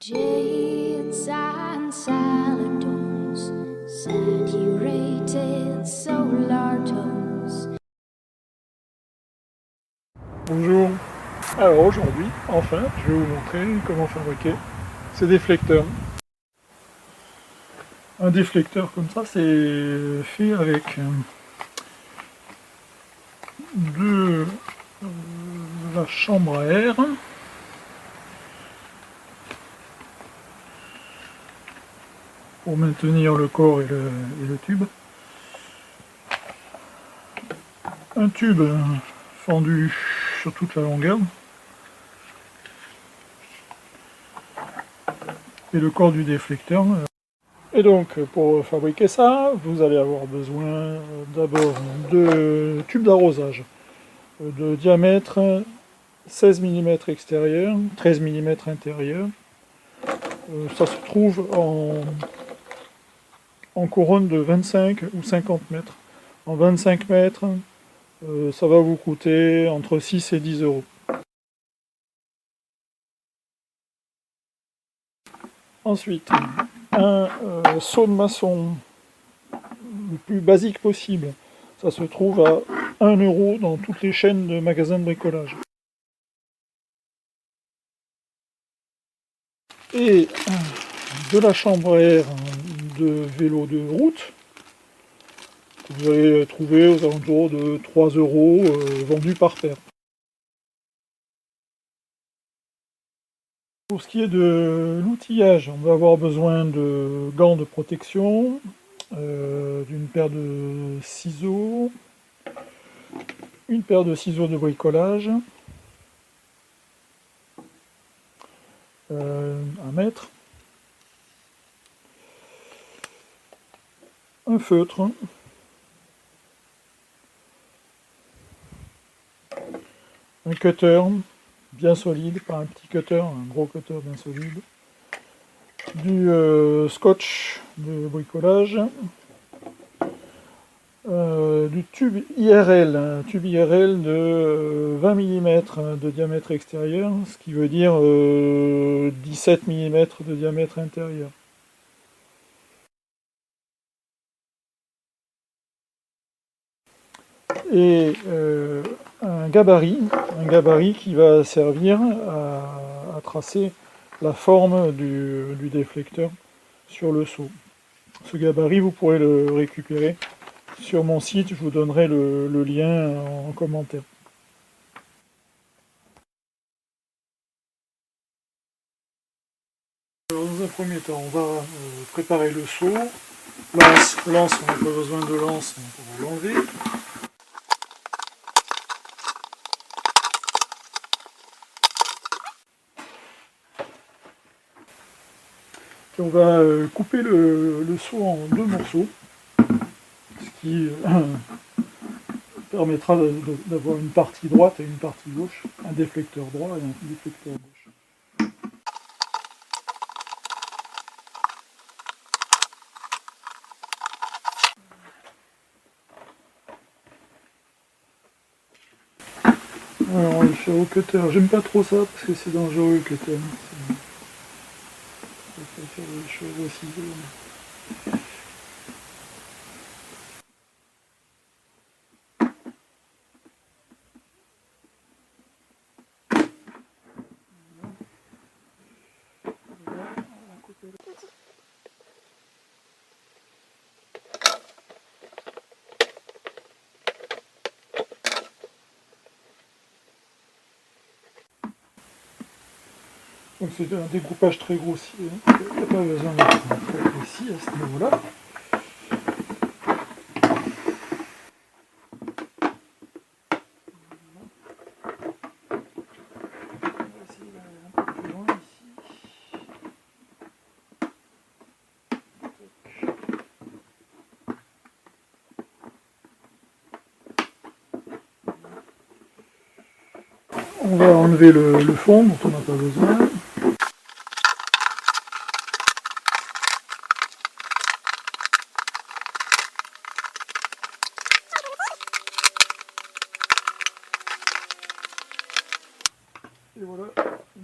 Jades and salamanders, saturated solar tones. Bonjour. Alors aujourd'hui, enfin, je vais vous montrer comment fabriquer ces déflecteurs. Un déflecteur comme ça, c'est fait avec de la chambre à air, pour maintenir le corps et le tube. Un tube fendu sur toute la longueur. Et le corps du déflecteur. Et donc, pour fabriquer ça, vous allez avoir besoin d'abord de tubes d'arrosage de diamètre 16 mm extérieur, 13 mm intérieur. Ça se trouve en couronne de 25 ou 50 mètres. En 25 mètres, ça va vous coûter entre 6 et 10 euros. Ensuite, un seau de maçon le plus basique possible. Ça se trouve à 1 euro dans toutes les chaînes de magasins de bricolage. Et de la chambre à air de vélo de route, que vous allez trouver aux alentours de 3 euros vendus par paire. Pour ce qui est de l'outillage, on va avoir besoin de gants de protection, d'une paire de ciseaux, une paire de ciseaux de bricolage, un mètre, un feutre, un cutter bien solide, pas un petit cutter, un gros cutter bien solide, du scotch de bricolage, du tube IRL, un tube IRL de 20 mm de diamètre extérieur, ce qui veut dire 17 mm de diamètre intérieur. Et un gabarit qui va servir à tracer la forme du déflecteur sur le seau. Ce gabarit, vous pourrez le récupérer sur mon site, je vous donnerai le lien en commentaire. Alors, dans un premier temps, on va préparer le seau. Lance, on n'a pas besoin de lance, on va l'enlever. Et on va couper le seau en deux morceaux, ce qui permettra d'avoir une partie droite et une partie gauche, un déflecteur droit et un déflecteur gauche. Alors, on va le faire au cutter. J'aime pas trop ça parce que c'est dangereux le cutter. Je vais faire des choses au ciseau. Donc c'est un découpage très grossier, il n'y a pas besoin d'être très précis à ce niveau-là. On va enlever le fond dont on n'a pas besoin. Et voilà,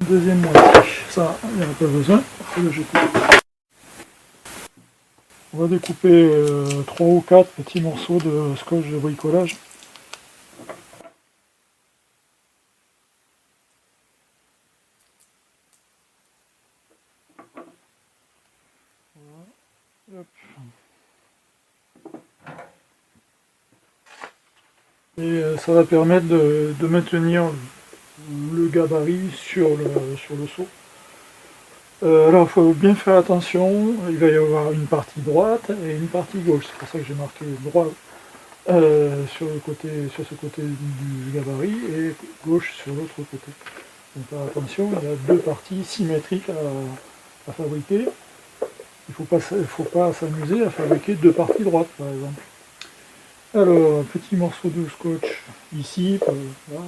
une deuxième moitié. Ça, il n'y en a pas besoin, faut le jeter. On va découper 3 ou 4 petits morceaux de scotch de bricolage. Voilà. Hop. Et ça va permettre de maintenir le gabarit sur le seau. Alors il faut bien faire attention, il va y avoir une partie droite et une partie gauche, c'est pour ça que j'ai marqué droit sur ce côté du gabarit et gauche sur l'autre côté. Donc attention, il y a deux parties symétriques à fabriquer. Il ne faut pas s'amuser à fabriquer deux parties droites par exemple. Alors, un petit morceau de scotch ici, là.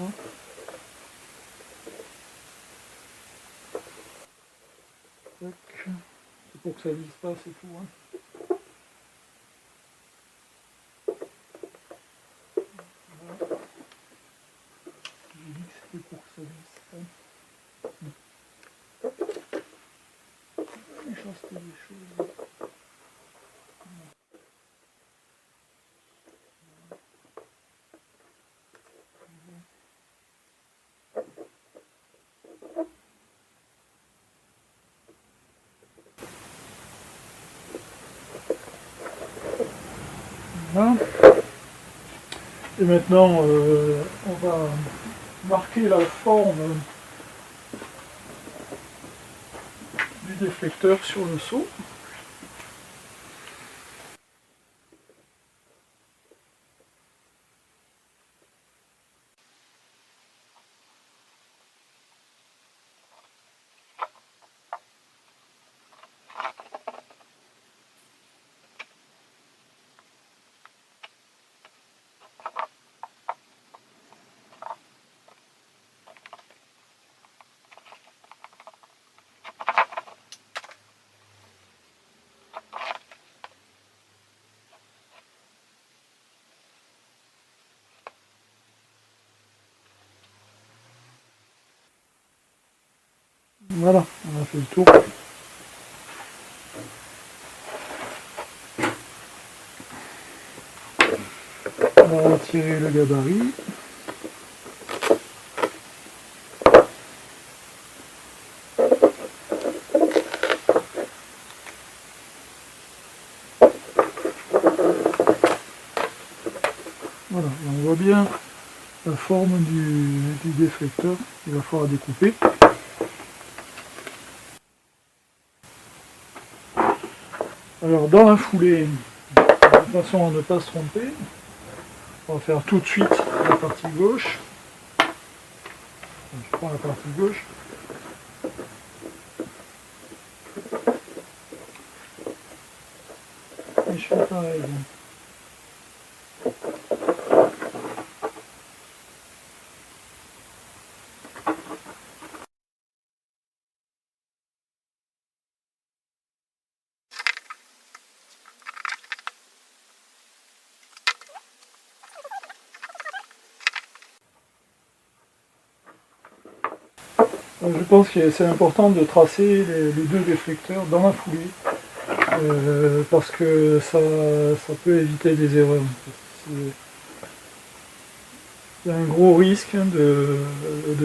C'est pour que ça vise pas, c'est tout. Hein. Voilà. J'ai dit que c'était pour que ça vise pas. Méchanceté des choses. Voilà. Et maintenant, on va marquer la forme du déflecteur sur le seau. Voilà, on a fait le tour. On va retirer le gabarit. Voilà, et on voit bien la forme du déflecteur qu'il va falloir découper. Alors dans la foulée, de façon à ne pas se tromper, on va faire tout de suite la partie gauche. Je prends la partie gauche. Et je fais pareil. Je pense que c'est important de tracer les deux déflecteurs dans la foulée parce que ça peut éviter des erreurs. Il y a un gros risque de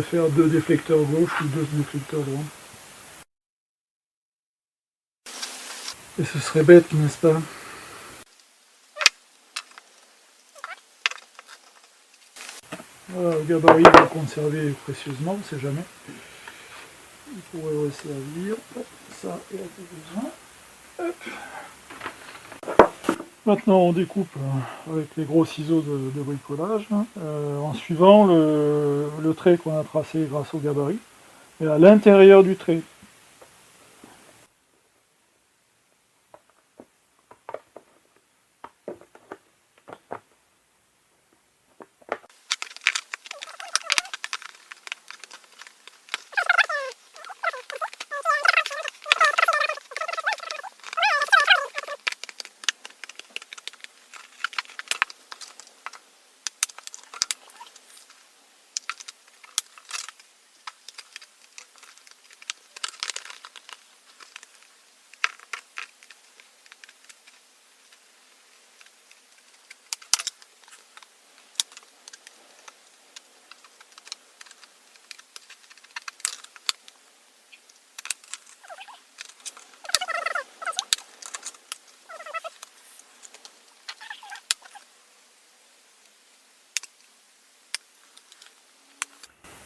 faire deux déflecteurs gauche ou deux déflecteurs droit. Et ce serait bête, n'est-ce pas? Voilà, le gabarit va le conserver précieusement, on ne sait jamais. Il pourrait resservir. Ça, il a plus besoin. Hop. Maintenant, on découpe avec les gros ciseaux de bricolage, en suivant le trait qu'on a tracé grâce au gabarit, et à l'intérieur du trait.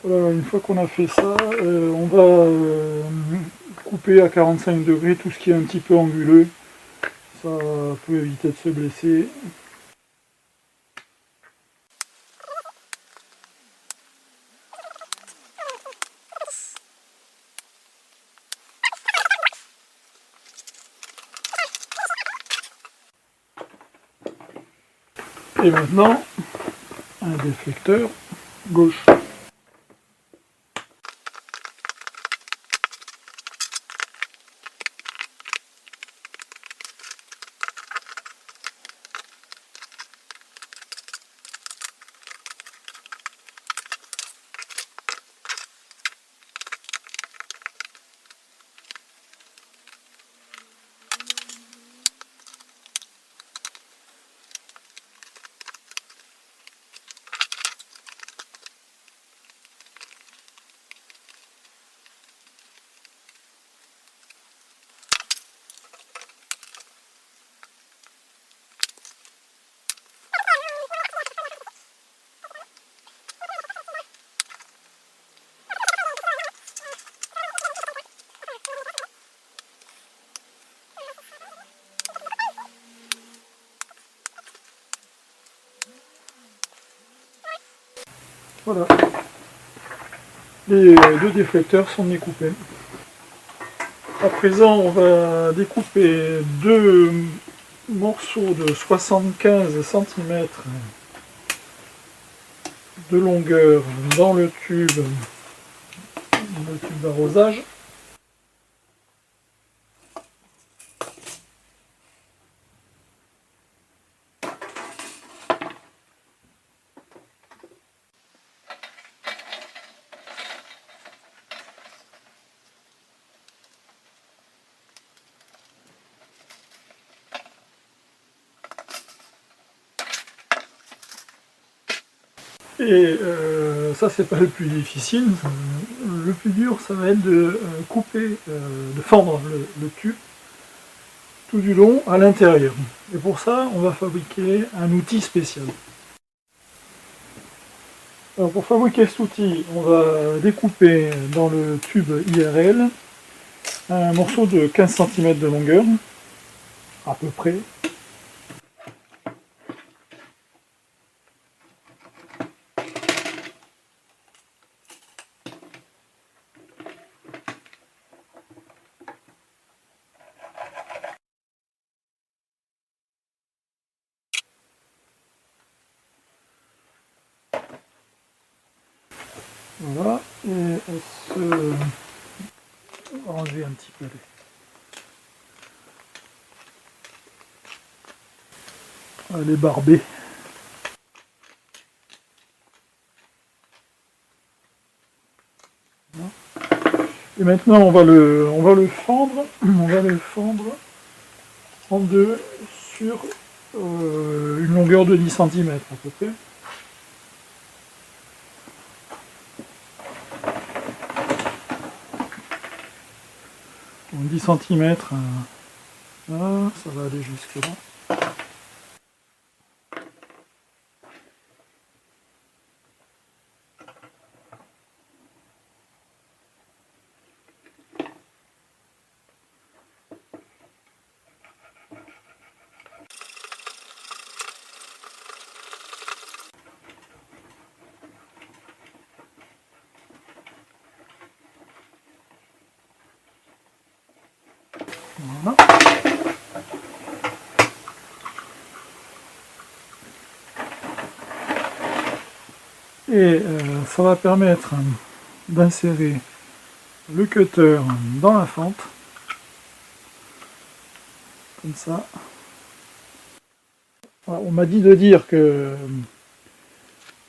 Voilà, une fois qu'on a fait ça, on va couper à 45 degrés tout ce qui est un petit peu anguleux. Ça peut éviter de se blesser. Et maintenant, un déflecteur gauche. Voilà, les deux déflecteurs sont découpés. À présent, on va découper deux morceaux de 75 cm de longueur dans le tube d'arrosage. Et ça, c'est pas le plus difficile. Le plus dur, ça va être de couper, de fendre le tube tout du long à l'intérieur. Et pour ça, on va fabriquer un outil spécial. Alors pour fabriquer cet outil, on va découper dans le tube IRL un morceau de 15 cm de longueur, à peu près. Voilà, et on se ranger un petit peu les barbets. Et maintenant on va le fendre, en deux sur une longueur de 10 cm à peu près. Donc 10 cm, ça va aller jusque là. Voilà. Et ça va permettre d'insérer le cutter dans la fente, comme ça. Voilà, on m'a dit de dire que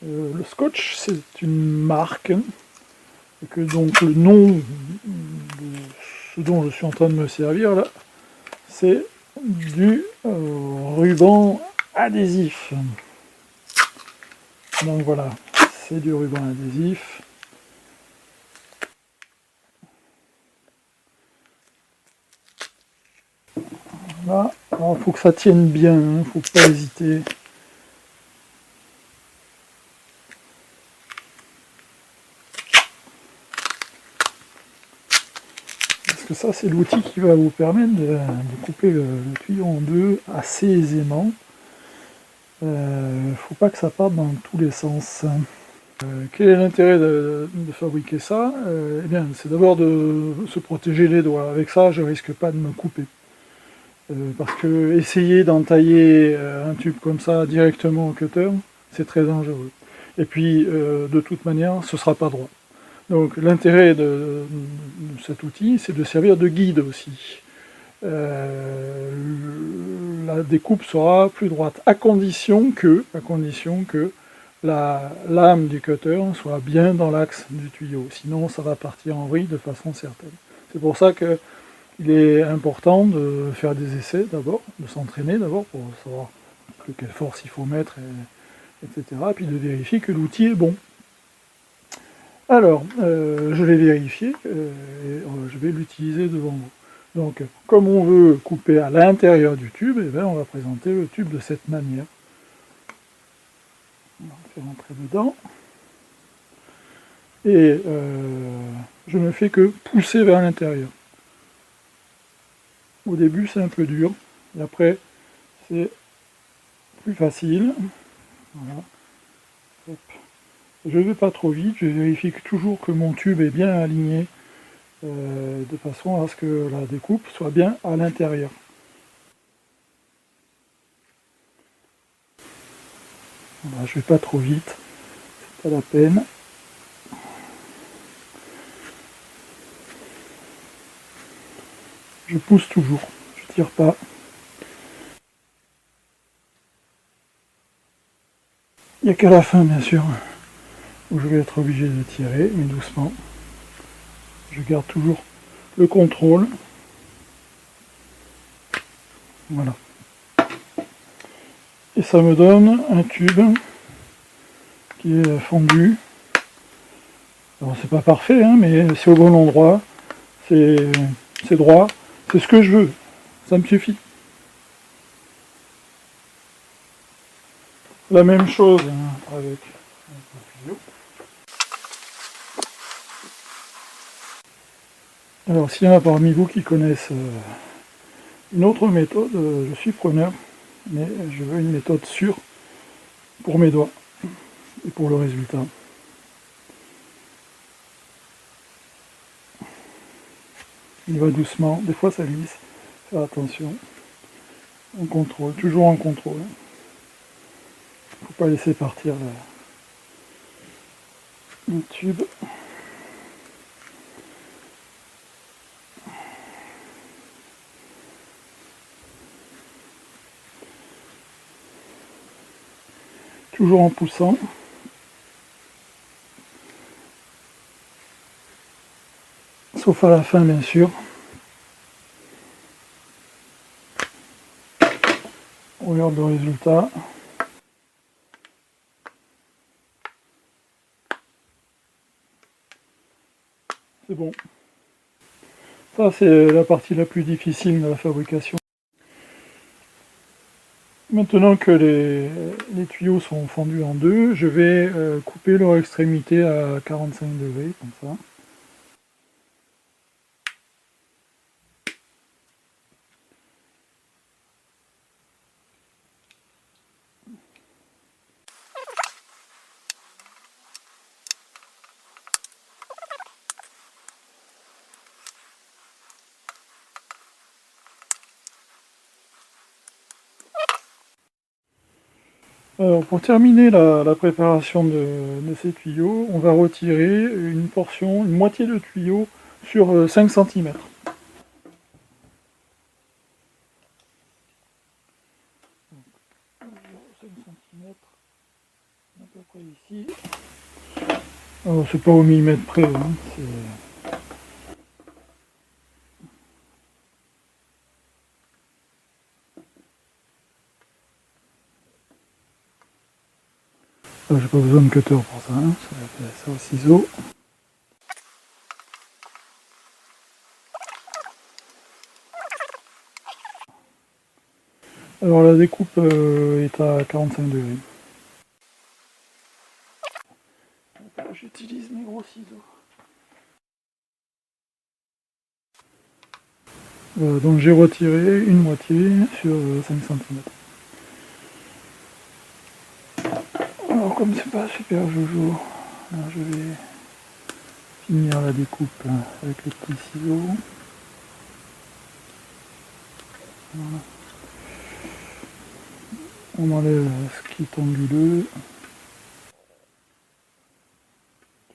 le scotch c'est une marque, et que donc le nom de ce dont je suis en train de me servir là, c'est du ruban adhésif. Donc voilà, c'est du ruban adhésif. Voilà. Alors il faut que ça tienne bien, il ne faut pas hésiter. que ça c'est l'outil qui va vous permettre de couper le tuyau en deux assez aisément. Faut pas que ça parte dans tous les sens. Quel est l'intérêt de fabriquer ça? Eh bien, c'est d'abord de se protéger les doigts. Avec ça, je risque pas de me couper. Parce que essayer d'entailler un tube comme ça directement au cutter, c'est très dangereux. Et puis, de toute manière, ce sera pas droit. Donc l'intérêt de cet outil, c'est de servir de guide aussi. La découpe sera plus droite, à condition que la lame du cutter soit bien dans l'axe du tuyau. Sinon, ça va partir en vrille de façon certaine. C'est pour ça qu'il est important de faire des essais d'abord, de s'entraîner d'abord pour savoir quelle force il faut mettre, etc. Et puis de vérifier que l'outil est bon. Alors, je l'ai vérifié, et je vais l'utiliser devant vous. Donc, comme on veut couper à l'intérieur du tube, eh bien, on va présenter le tube de cette manière. On va le faire entrer dedans. Et je ne fais que pousser vers l'intérieur. Au début, c'est un peu dur, et après, c'est plus facile. Voilà. Hop. Je ne vais pas trop vite, je vérifie toujours que mon tube est bien aligné, de façon à ce que la découpe soit bien à l'intérieur. Voilà, je ne vais pas trop vite, c'est pas la peine. Je pousse toujours, je tire pas. Il n'y a qu'à la fin, bien sûr, où je vais être obligé de tirer, mais doucement. Je garde toujours le contrôle. Voilà. Et ça me donne un tube qui est fondu. Alors c'est pas parfait, hein, mais c'est au bon endroit, c'est droit, c'est ce que je veux, ça me suffit. La même chose avec le tuyau. Alors s'il y en a parmi vous qui connaissent une autre méthode, je suis preneur, mais je veux une méthode sûre pour mes doigts et pour le résultat. Il va doucement, des fois ça glisse, faire attention. On contrôle, toujours en contrôle. Faut pas laisser partir le tube. Toujours en poussant. Sauf à la fin, bien sûr. On regarde le résultat. C'est bon. Ça, c'est la partie la plus difficile de la fabrication. Maintenant que les tuyaux sont fendus en deux, je vais couper leur extrémité à 45 degrés, comme ça. Alors, pour terminer la préparation de ces tuyaux, on va retirer une portion, une moitié de tuyau sur 5 cm. 5 cm, à peu près ici. Alors, c'est pas au millimètre près, hein, j'ai pas besoin de cutter pour ça, hein, ça va faire ça au ciseau. Alors la découpe est à 45 degrés. J'utilise mes gros ciseaux. Voilà, donc j'ai retiré une moitié sur 5 cm. Alors comme c'est pas super jojo, alors je vais finir la découpe avec les petits ciseaux. Voilà. On enlève ce qui est anguleux,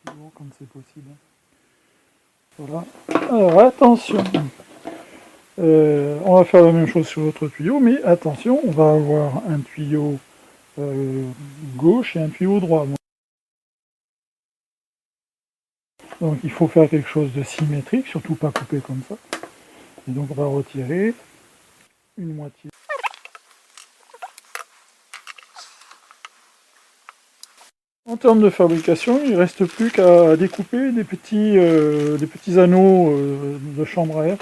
toujours quand c'est possible. Voilà. Alors attention, on va faire la même chose sur l'autre tuyau, mais attention, on va avoir un tuyau gauche et un tuyau droit. Donc il faut faire quelque chose de symétrique, surtout pas couper comme ça. Et donc on va retirer une moitié. En termes de fabrication, il ne reste plus qu'à découper des petits anneaux de chambre à air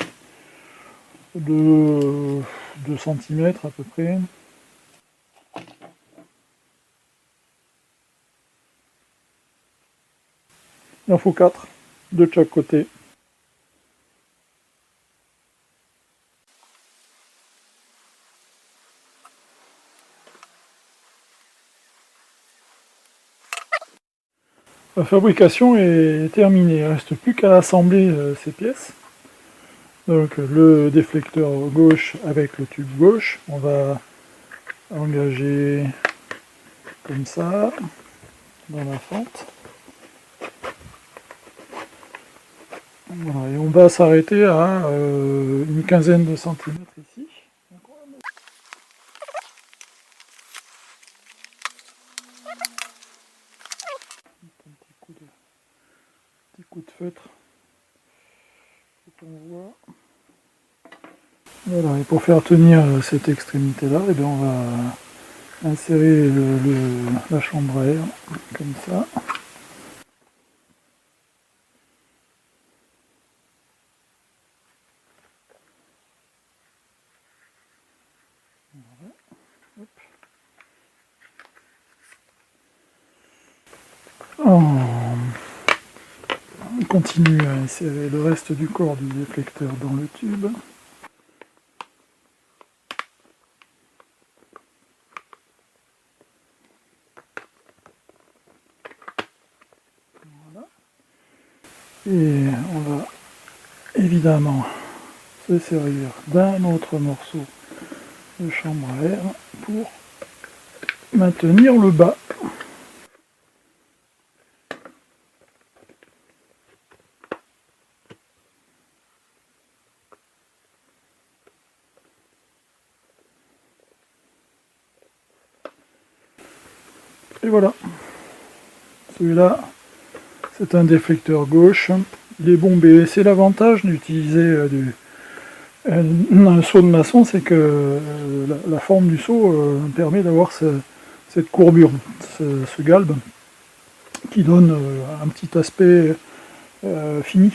de 2 cm à peu près. Il en faut 4 de chaque côté. La fabrication est terminée, il ne reste plus qu'à assembler ces pièces. Donc le déflecteur gauche avec le tube gauche, on va engager comme ça dans la fente. Voilà, et on va s'arrêter à une quinzaine de centimètres ici. Donc, on va mettre un petit coup de feutre pour qu'on voit. Voilà, et pour faire tenir cette extrémité là, et bien on va insérer la chambre à air comme ça. Voilà. Hop. On continue à insérer le reste du corps du déflecteur dans le tube. Voilà. Et on va évidemment se servir d'un autre morceau de chambre à air pour maintenir le bas. Et voilà, celui-là c'est un déflecteur gauche, il est bombé. C'est l'avantage d'utiliser un seau de maçon, c'est que la forme du seau permet d'avoir cette courbure, ce galbe, qui donne un petit aspect fini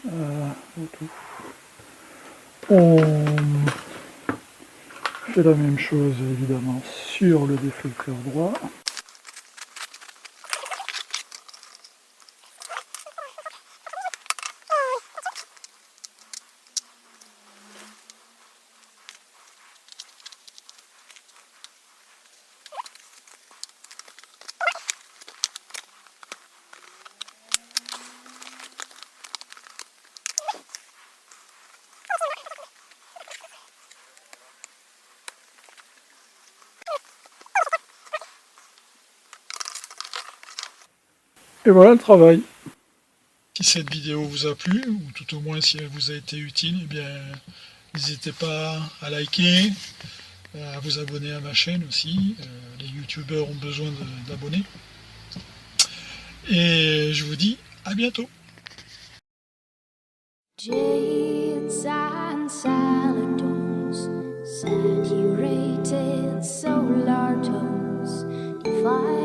au tout. On fait la même chose évidemment sur le déflecteur droit. Et voilà le travail. Si cette vidéo vous a plu, ou tout au moins si elle vous a été utile, eh bien n'hésitez pas à liker, à vous abonner à ma chaîne aussi. Les youtubeurs ont besoin d'abonnés. Et je vous dis à bientôt. Jades and salad tones, saturated solar tones, divine.